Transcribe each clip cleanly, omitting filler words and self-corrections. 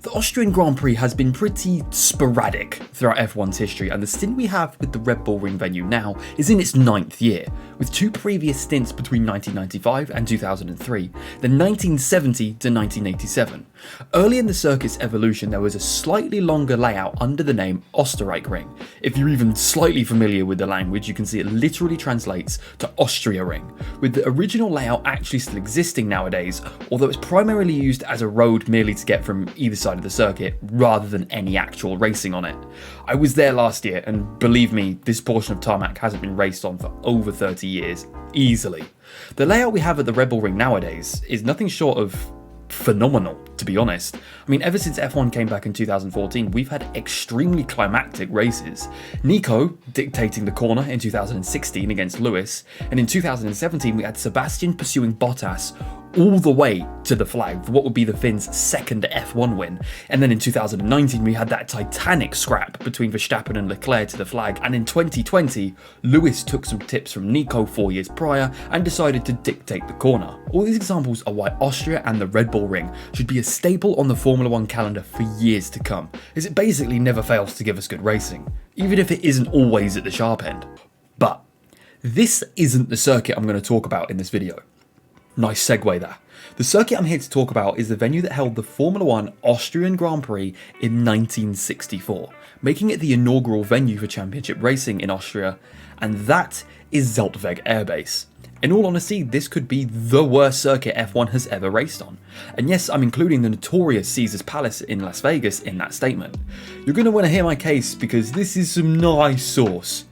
The Austrian Grand Prix has been pretty sporadic throughout F1's history, and the stint we have with the Red Bull Ring venue now is in its 9th year, with 2 previous stints between 1995 and 2003, then 1970 to 1987. Early in the circuit's evolution, there was a slightly longer layout under the name Österreich Ring. If you're even slightly familiar with the language, you can see it literally translates to Austria Ring, with the original layout actually still existing nowadays, although it's primarily used as a road merely to get from either side of the circuit rather than any actual racing on it. I was there last year, and believe me, this portion of tarmac hasn't been raced on for over 30 years, easily. The layout we have at the Red Bull Ring nowadays is nothing short of phenomenal, to be honest. I mean, ever since F1 came back in 2014, we've had extremely climactic races. Nico dictating the corner in 2016 against Lewis, and in 2017 we had Sebastian pursuing Bottas all the way to the flag for what would be the Finns' second F1 win. And then in 2019 we had that titanic scrap between Verstappen and Leclerc to the flag, and in 2020 Lewis took some tips from Nico 4 years prior and decided to dictate the corner. All these examples are why Austria and the Red Bull Ring should be a staple on the Formula 1 calendar for years to come, as it basically never fails to give us good racing, even if it isn't always at the sharp end. But this isn't the circuit I'm going to talk about in this video. Nice segue there. The circuit I'm here to talk about is the venue that held the Formula 1 Austrian Grand Prix in 1964, making it the inaugural venue for championship racing in Austria, and that is Zeltweg Air Base. In all honesty, this could be the worst circuit F1 has ever raced on. And yes, I'm including the notorious Caesars Palace in Las Vegas in that statement. You're going to want to hear my case because this is some nice sauce.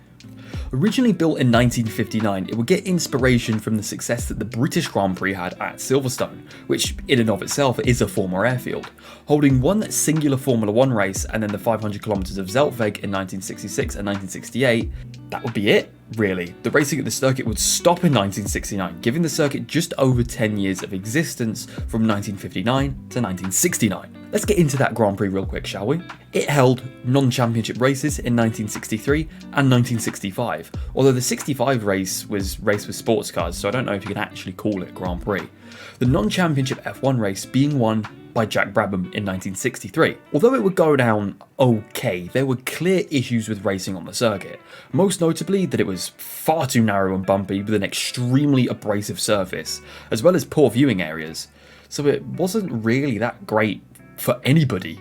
Originally built in 1959, it would get inspiration from the success that the British Grand Prix had at Silverstone, which in and of itself is a former airfield. Holding one singular Formula 1 race and then the 500 kilometers of Zeltweg in 1966 and 1968, that would be it, really. The racing at the circuit would stop in 1969, giving the circuit just over 10 years of existence from 1959 to 1969. Let's get into that Grand Prix real quick, shall we? It held non-championship races in 1963 and 1965, although the 65 race was raced with sports cars, so I don't know if you can actually call it Grand Prix. The non-championship F1 race being won by Jack Brabham in 1963. Although it would go down okay, there were clear issues with racing on the circuit, most notably that it was far too narrow and bumpy with an extremely abrasive surface, as well as poor viewing areas, so it wasn't really that great for anybody.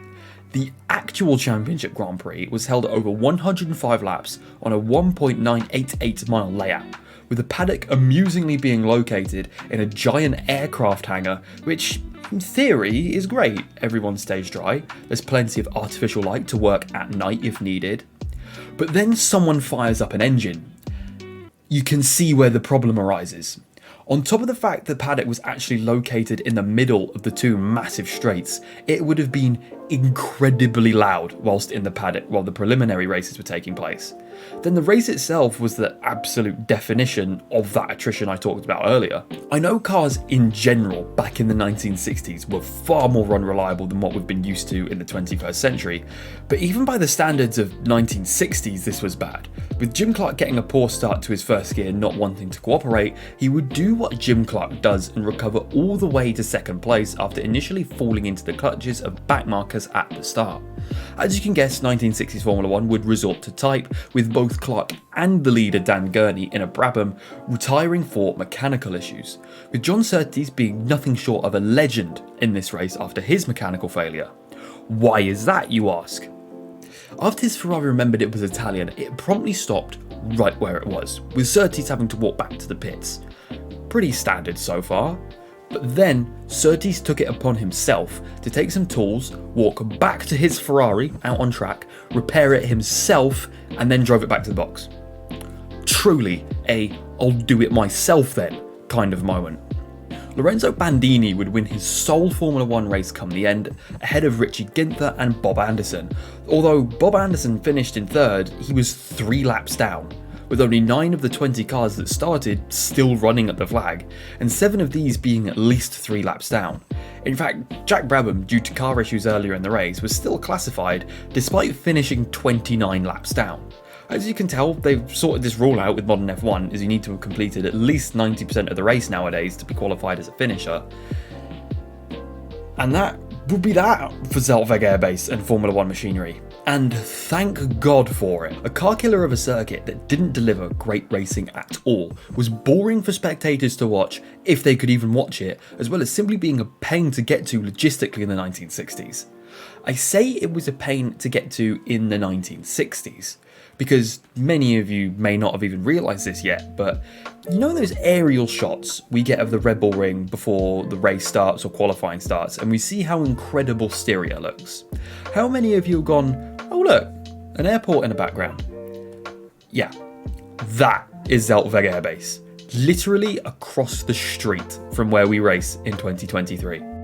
The actual championship Grand Prix was held over 105 laps on a 1.988 mile layout, with the paddock amusingly being located in a giant aircraft hangar, which in theory is great. Everyone stays dry, there's plenty of artificial light to work at night if needed. But then someone fires up an engine. You can see where the problem arises. On top of the fact the paddock was actually located in the middle of the two massive straights, it would have been incredibly loud whilst in the paddock while the preliminary races were taking place. Then the race itself was the absolute definition of that attrition I talked about earlier. I know cars in general back in the 1960s were far more unreliable than what we've been used to in the 21st century, but even by the standards of 1960s this was bad. With Jim Clark getting a poor start to his first gear and not wanting to cooperate, he would do what Jim Clark does and recover all the way to second place after initially falling into the clutches of backmarkers at the start. As you can guess, 1960s Formula 1 would resort to type, with both Clark and the leader Dan Gurney in a Brabham retiring for mechanical issues, with John Surtees being nothing short of a legend in this race after his mechanical failure. Why is that, you ask? After his Ferrari remembered it was Italian, it promptly stopped right where it was, with Surtees having to walk back to the pits. Pretty standard so far. But then Surtees took it upon himself to take some tools, walk back to his Ferrari out on track, repair it himself, and then drove it back to the box. Truly a "I'll do it myself then" kind of moment. Lorenzo Bandini would win his sole Formula 1 race come the end, ahead of Richie Ginther and Bob Anderson. Although Bob Anderson finished in third, he was 3 laps down, with only 9 of the 20 cars that started still running at the flag, and 7 of these being at least 3 laps down. In fact, Jack Brabham, due to car issues earlier in the race, was still classified despite finishing 29 laps down. As you can tell, they've sorted this rule out with modern F1, as you need to have completed at least 90% of the race nowadays to be qualified as a finisher. And that would be that for Zeltweg Air Base and Formula 1 machinery. And thank God for it. A car killer of a circuit that didn't deliver great racing at all, was boring for spectators to watch if they could even watch it, as well as simply being a pain to get to logistically in the 1960s. I say it was a pain to get to in the 1960s, because many of you may not have even realised this yet, but you know those aerial shots we get of the Red Bull Ring before the race starts or qualifying starts, and we see how incredible Styria looks? How many of you have gone, oh look, an airport in the background? Yeah, that is Zeltweg Air Base, literally across the street from where we race in 2023.